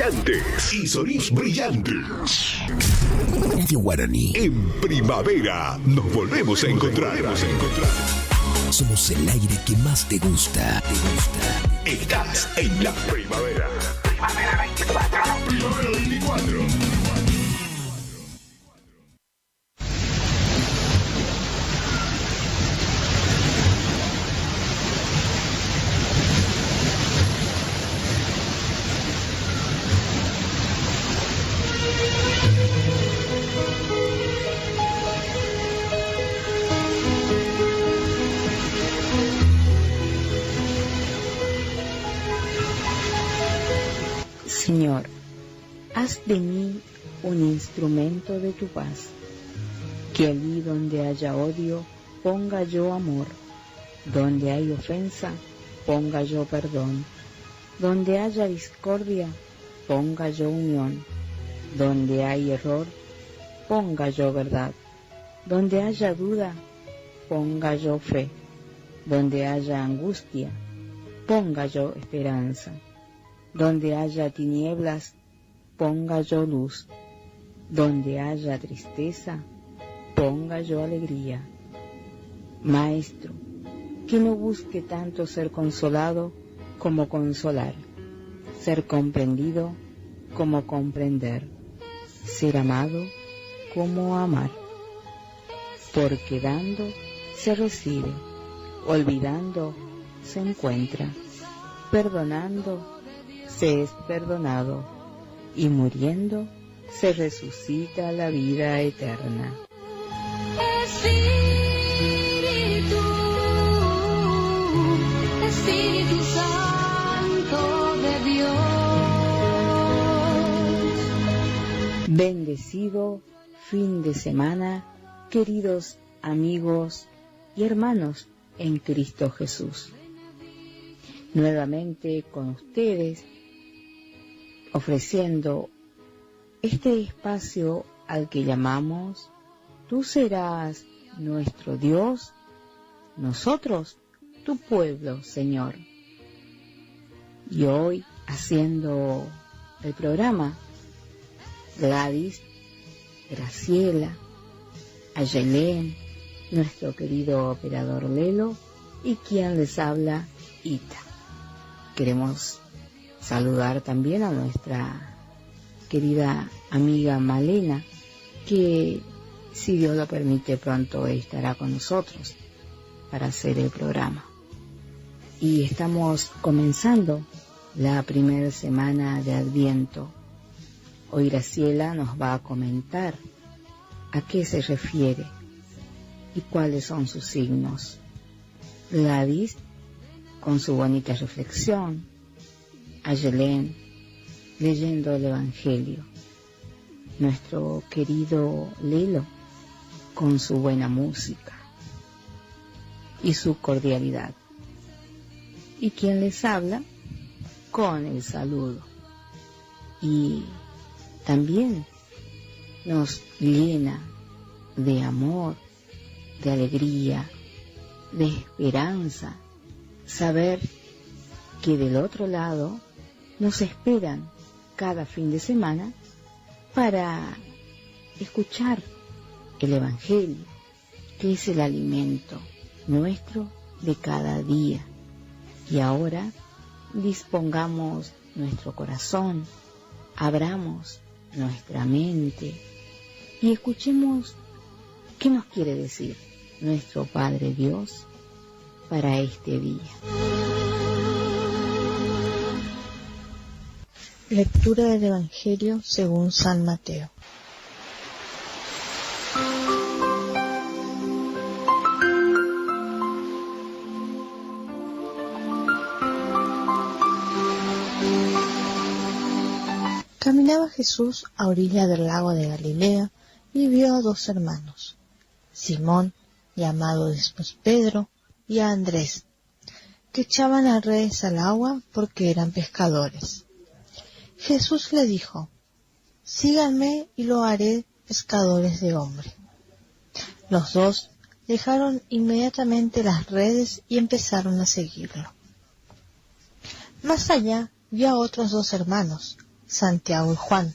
brillantes y sonidos brillantes. Radio Guaraní. En primavera nos volvemos a encontrar. Somos el aire que más te gusta. Estás en la primavera. Primavera 24. Primavera 24. Señor, haz de mí un instrumento de tu paz, que allí donde haya odio, ponga yo amor, donde hay ofensa, ponga yo perdón, donde haya discordia, ponga yo unión, donde hay error, ponga yo verdad, donde haya duda, ponga yo fe, donde haya angustia, ponga yo esperanza. Donde haya tinieblas, ponga yo luz. Donde haya tristeza, ponga yo alegría. Maestro, que no busque tanto ser consolado como consolar, ser comprendido como comprender, ser amado como amar. Porque dando se recibe, olvidando se encuentra, perdonando se es perdonado, y muriendo se resucita la vida eterna. Espíritu Santo de Dios. Bendecido fin de semana, queridos amigos y hermanos en Cristo Jesús. Nuevamente con ustedes, ofreciendo este espacio al que llamamos Tú serás nuestro Dios, nosotros tu pueblo, Señor. Y hoy, haciendo el programa, Gladys, Graciela, Ayelén, nuestro querido operador Lelo y quien les habla, Ita. Queremos saludar también a nuestra querida amiga Malena, que si Dios lo permite pronto estará con nosotros para hacer el programa. Y estamos comenzando la primera semana de Adviento. Hoy Graciela nos va a comentar a qué se refiere y cuáles son sus signos. Gladys con su bonita reflexión, Ayelén leyendo el Evangelio, nuestro querido Lelo con su buena música y su cordialidad, y quien les habla con el saludo, y también nos llena de amor, de alegría, de esperanza, saber que del otro lado nos esperan cada fin de semana para escuchar el Evangelio, que es el alimento nuestro de cada día. Y ahora dispongamos nuestro corazón, abramos nuestra mente y escuchemos qué nos quiere decir nuestro Padre Dios para este día. Lectura del Evangelio según San Mateo. Caminaba Jesús a orilla del lago de Galilea y vio a dos hermanos, Simón, llamado después Pedro, y a Andrés, que echaban las redes al agua porque eran pescadores. Jesús le dijo: síganme y lo haré pescadores de hombres. Los dos dejaron inmediatamente las redes y empezaron a seguirlo. Más allá vio a otros dos hermanos, Santiago y Juan,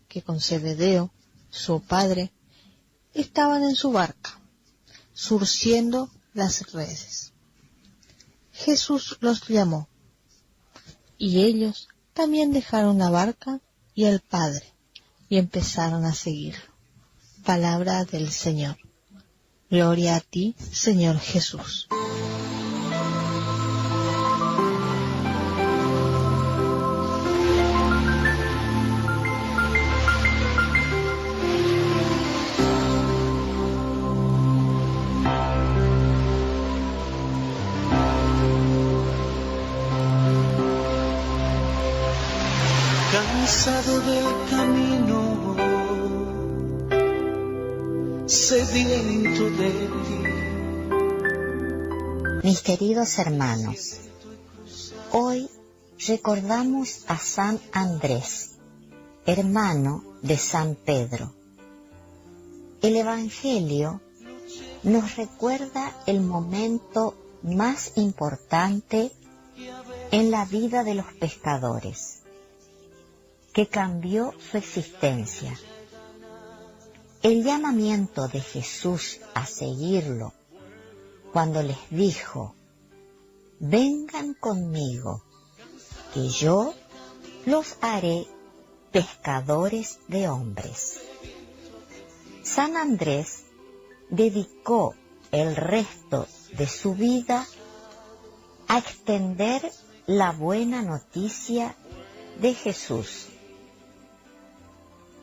que con Zebedeo, su padre, estaban en su barca, surciendo las redes. Jesús los llamó, y ellos también dejaron la barca y el Padre, y empezaron a seguirlo. Palabra del Señor. Gloria a ti, Señor Jesús. Cansado del camino, sediento de ti. Mis queridos hermanos, hoy recordamos a San Andrés, hermano de San Pedro. El Evangelio nos recuerda el momento más importante en la vida de los pescadores, que cambió su existencia. El llamamiento de Jesús a seguirlo, cuando les dijo: vengan conmigo, que yo los haré pescadores de hombres. San Andrés dedicó el resto de su vida a extender la buena noticia de Jesús.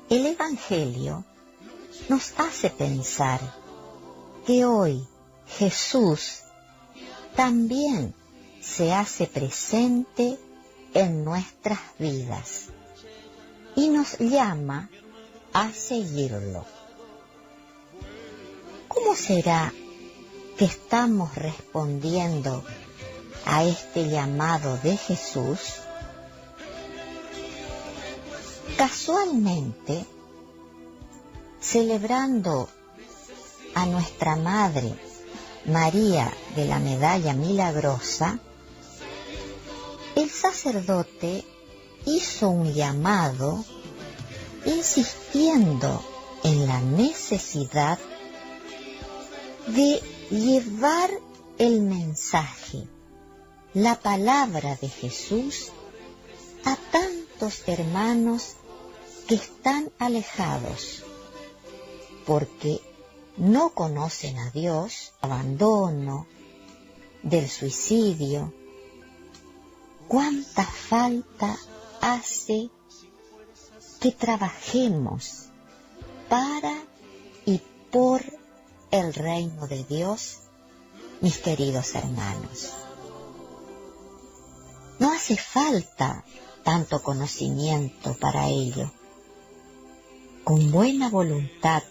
El Evangelio nos hace pensar que hoy Jesús también se hace presente en nuestras vidas y nos llama a seguirlo. ¿Cómo será que estamos respondiendo a este llamado de Jesús? Casualmente, celebrando a nuestra Madre María de la Medalla Milagrosa, el sacerdote hizo un llamado insistiendo en la necesidad de llevar el mensaje, la palabra de Jesús, a tantos hermanos que están alejados, porque no conocen a Dios, abandono, del suicidio. ¿Cuánta falta hace que trabajemos para y por el reino de Dios, mis queridos hermanos? No hace falta tanto conocimiento para ello. Con buena voluntad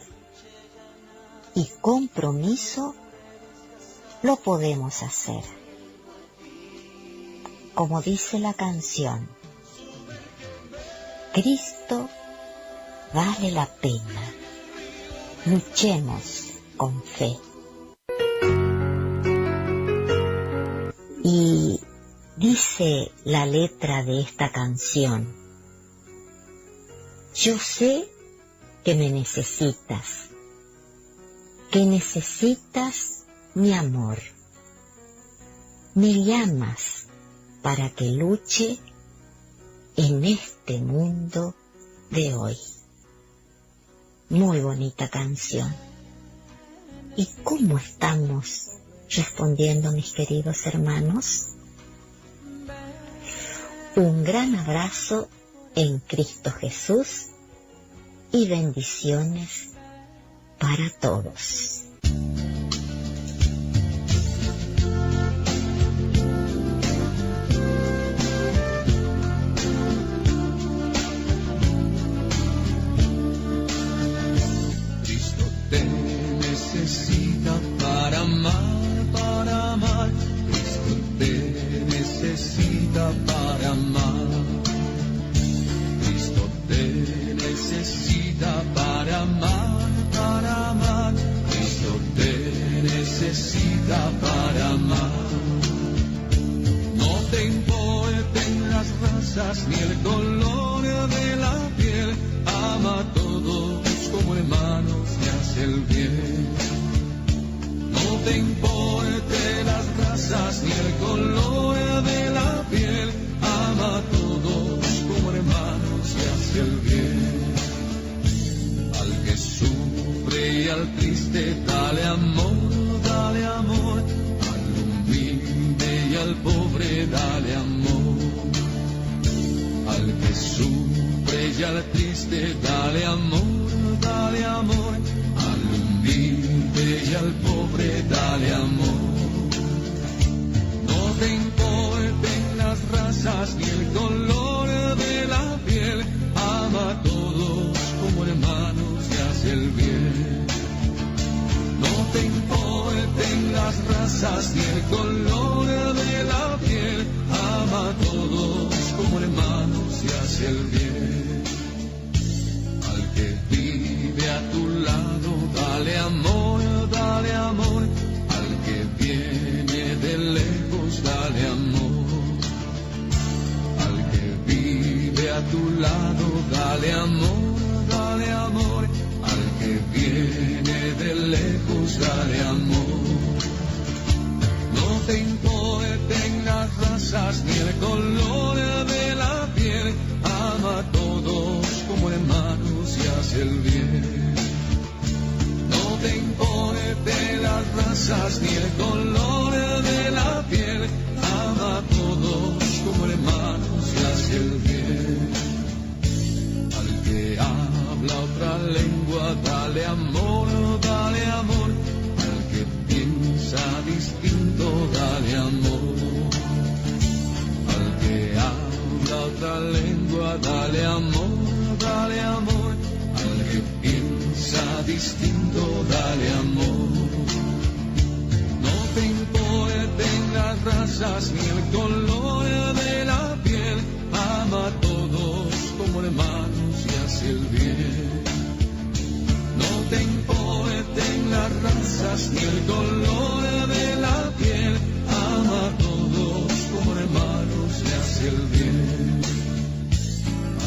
y compromiso lo podemos hacer. Como dice la canción, Cristo vale la pena. Luchemos con fe. Y dice la letra de esta canción: yo sé que me necesitas, que necesitas mi amor. Me llamas para que luche en este mundo de hoy. Muy bonita canción. ¿Y cómo estamos respondiendo, mis queridos hermanos? Un gran abrazo en Cristo Jesús y bendiciones para todos. Cristo te necesita para amar, Cristo te necesita para amar. Cristo te necesita para amar, Cristo te necesita para amar. No te importen las razas ni el color al triste dale amor, dale amor. Al humilde y al pobre dale amor. Al que sufre y al triste dale amor, dale amor. Al humilde y al pobre dale amor. No te importen las razas ni el color de la piel, ama a todos como hermanos y haz el bien. No te importen las razas ni el color de la piel, ama a todos como hermanos y haz el bien. Al que vive a tu lado, dale amor, dale amor. Al que viene de lejos, dale amor. Al que vive a tu lado, dale amor, dale amor. Al que viene de lejos, dale amor. No te importen las razas ni el color de la piel, ama a todos como hermanos y haz el bien. No te importen las razas ni el color de la piel, ama a todos como hermanos y haz el bien. Al que habla otra lengua, dale amor, dale amor. Al que piensa distinto, dale amor. Al que habla otra lengua, dale amor, dale amor. Al que piensa distinto, dale amor. No te importen las razas ni el color de la piel, ama a todos como hermanos y haz el bien. No te importen las razas ni el color de la piel, ama a todos como hermanos y haz el bien.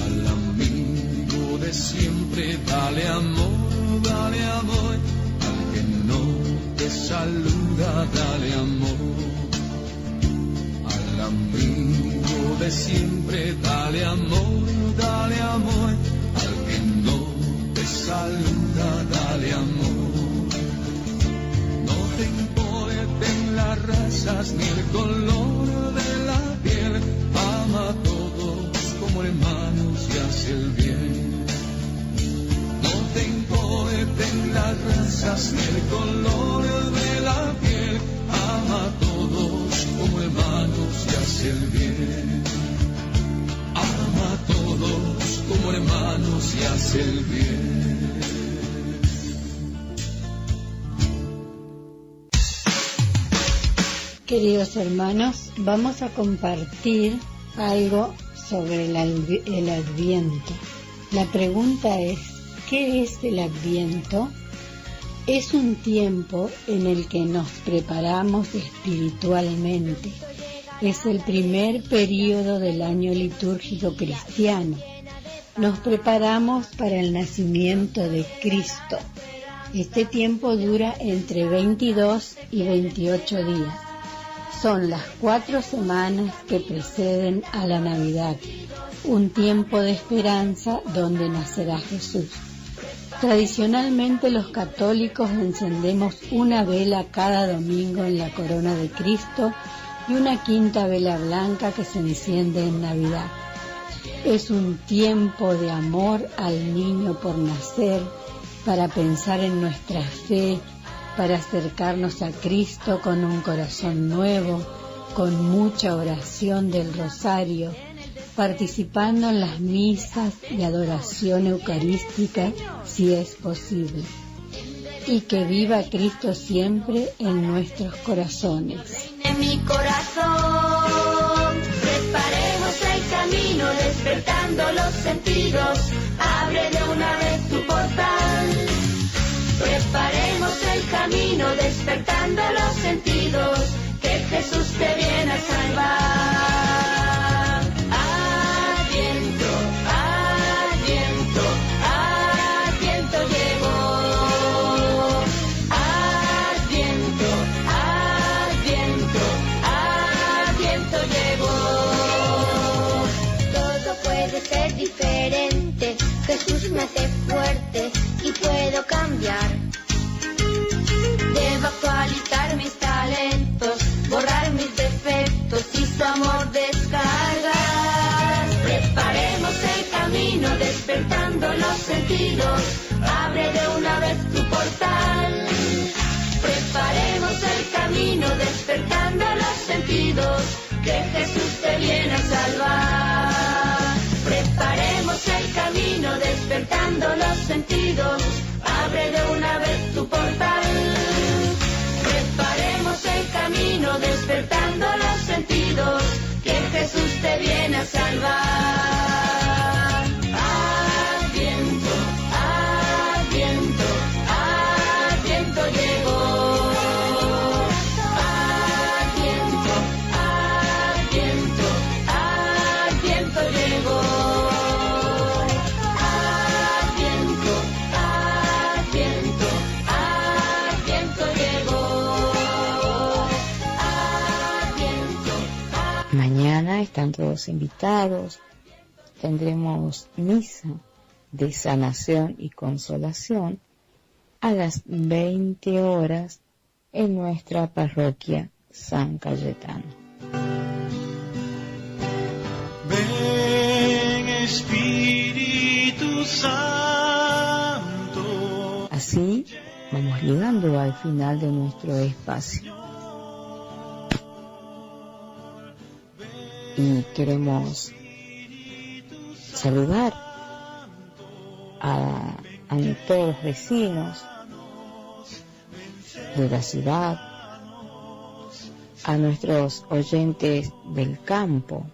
Al amigo de siempre dale amor, dale amor. Al que no te saluda, dale amor. Al amigo de siempre dale amor, dale amor. Al que no te saluda, dale amor. No te importen las razas ni el color de la piel, ama a todos como hermanos y haz el bien. No te importen las razas ni el color de la piel, ama a todos como hermanos y haz el bien. Ama a todos como hermanos y haz el bien. Queridos hermanos, vamos a compartir algo sobre el Adviento. La pregunta es, ¿qué es el Adviento? Es un tiempo en el que nos preparamos espiritualmente. Es el primer período del año litúrgico cristiano. Nos preparamos para el nacimiento de Cristo. Este tiempo dura entre 22 y 28 días. Son las 4 semanas que preceden a la Navidad, un tiempo de esperanza donde nacerá Jesús. Tradicionalmente los católicos encendemos una vela cada domingo en la corona de Cristo y una quinta vela blanca que se enciende en Navidad. Es un tiempo de amor al niño por nacer, para pensar en nuestra fe, para acercarnos a Cristo con un corazón nuevo, con mucha oración del rosario, participando en las misas de adoración eucarística si es posible. Y que viva Cristo siempre en nuestros corazones. En mi corazón, preparemos el camino, despertando los sentidos, abre de una vez tu portal. Preparemos el camino, despertando los sentidos, que Jesús te viene a salvar. Adviento, adviento, adviento llegó. Adviento, adviento, adviento llegó. Todo puede ser diferente, Jesús me hace fuerte y puedo cambiar camino despertando los sentidos. Abre de una vez tu portal. Preparemos el camino despertando los sentidos, que Jesús te viene a salvar. Preparemos el camino despertando los sentidos. Abre de una vez tu portal. Preparemos el camino despertando los sentidos, que Jesús te viene a salvar. Adviento, Adviento, Adviento llegó. Adviento, Adviento, Adviento llegó. Adviento, Adviento, Adviento llegó. Adviento. Mañana están todos invitados. Tendremos misa de sanación y consolación a las 20 horas en nuestra parroquia San Cayetano. Ven Espíritu Santo. Así vamos llegando al final de nuestro espacio. Y queremos saludar a todos los vecinos de la ciudad, a nuestros oyentes del campo,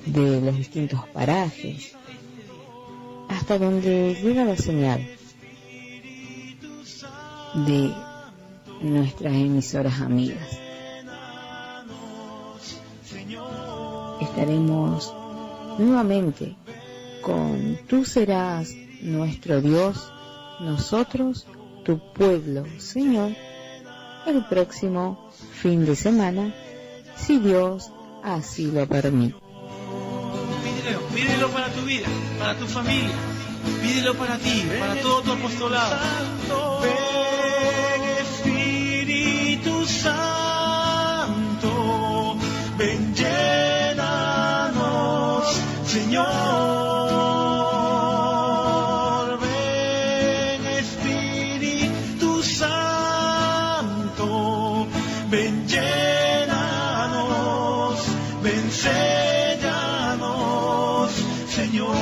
de los distintos parajes, hasta donde llega la señal de nuestras emisoras amigas. Estaremos nuevamente con Tú serás nuestro Dios, nosotros tu pueblo, Señor, el próximo fin de semana, si Dios así lo permite. Pídelo para tu vida, para tu familia, pídelo para ti, para todo tu apostolado. Ven Espíritu Santo, ven llénanos, Señor. Ven Espíritu Santo, ven llénanos, ven séllanos, Señor.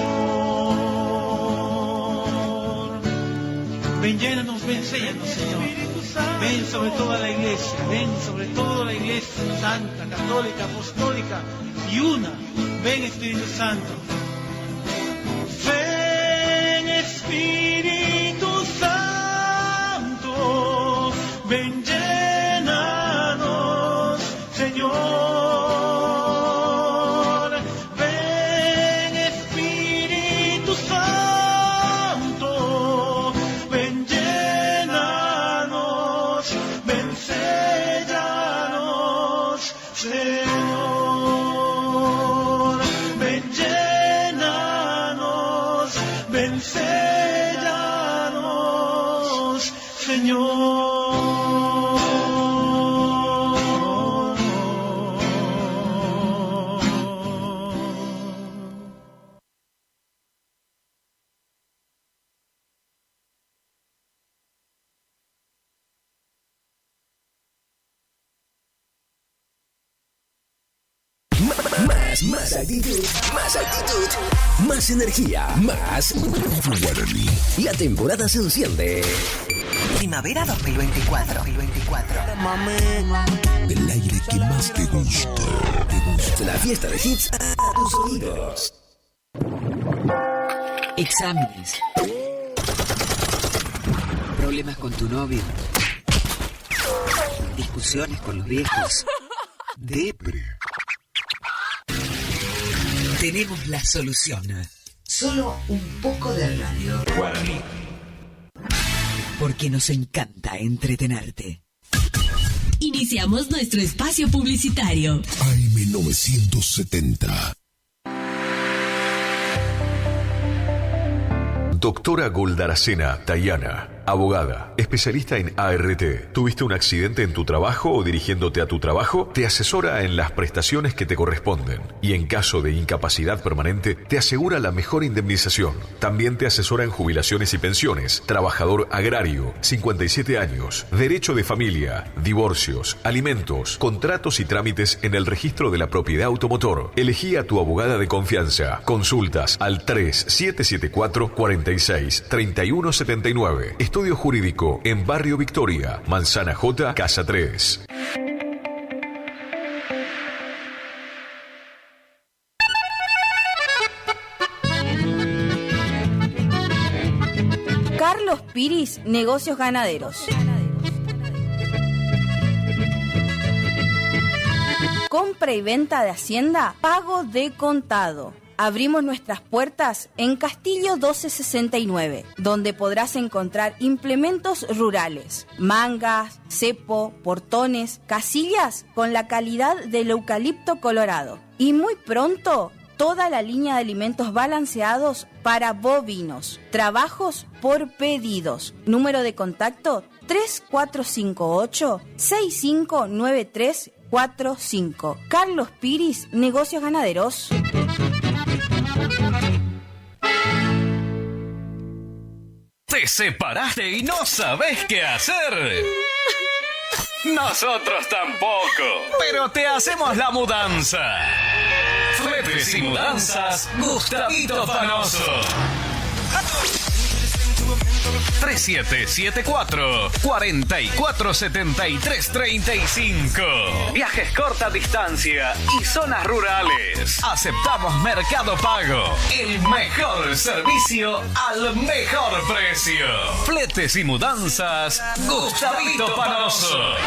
Ven llénanos, ven séllanos, Señor. Ven sobre toda la iglesia, ven sobre toda la iglesia santa, católica, apostólica y una. Ven Espíritu Santo. Ven Espíritu Santo, ven llénanos, Señor. Ven Espíritu Santo, ven llénanos, ven séllanos, Señor. Ven llénanos, ven séllanos, Señor. Más actitud, más energía, más Guaraní. La temporada se enciende. Primavera 2024. El aire que más te gusta. La fiesta de hits a tus oídos. Exámenes. Problemas con tu novio. Discusiones con los viejos. Depre. Tenemos la solución. Solo un poco de radio. Guaraní. Porque nos encanta entretenerte. Iniciamos nuestro espacio publicitario. AM970. Doctora Goldaracena Tayana, abogada, especialista en ART. ¿Tuviste un accidente en tu trabajo o dirigiéndote a tu trabajo? Te asesora en las prestaciones que te corresponden y en caso de incapacidad permanente te asegura la mejor indemnización. También te asesora en jubilaciones y pensiones, trabajador agrario, 57 años, derecho de familia, divorcios, alimentos, contratos y trámites en el registro de la propiedad automotor. Elegí a tu abogada de confianza. Consultas al 3774-46-3179. Estudio jurídico en Barrio Victoria, Manzana J, Casa 3. Carlos Piris, Negocios Ganaderos. Compra y venta de hacienda, pago de contado. Abrimos nuestras puertas en Castillo 1269, donde podrás encontrar implementos rurales, mangas, cepo, portones, casillas con la calidad del eucalipto colorado. Y muy pronto, toda la línea de alimentos balanceados para bovinos. Trabajos por pedidos. Número de contacto 3458-659345. Carlos Piris, Negocios Ganaderos. ¿Te separaste y no sabés qué hacer? Nosotros tampoco, pero te hacemos la mudanza. Fletes y Mudanzas Gustavito Panoso. 3774-447335. Viajes corta distancia y zonas rurales. Aceptamos Mercado Pago. El mejor servicio al mejor precio. Fletes y Mudanzas Gustavito Panoso.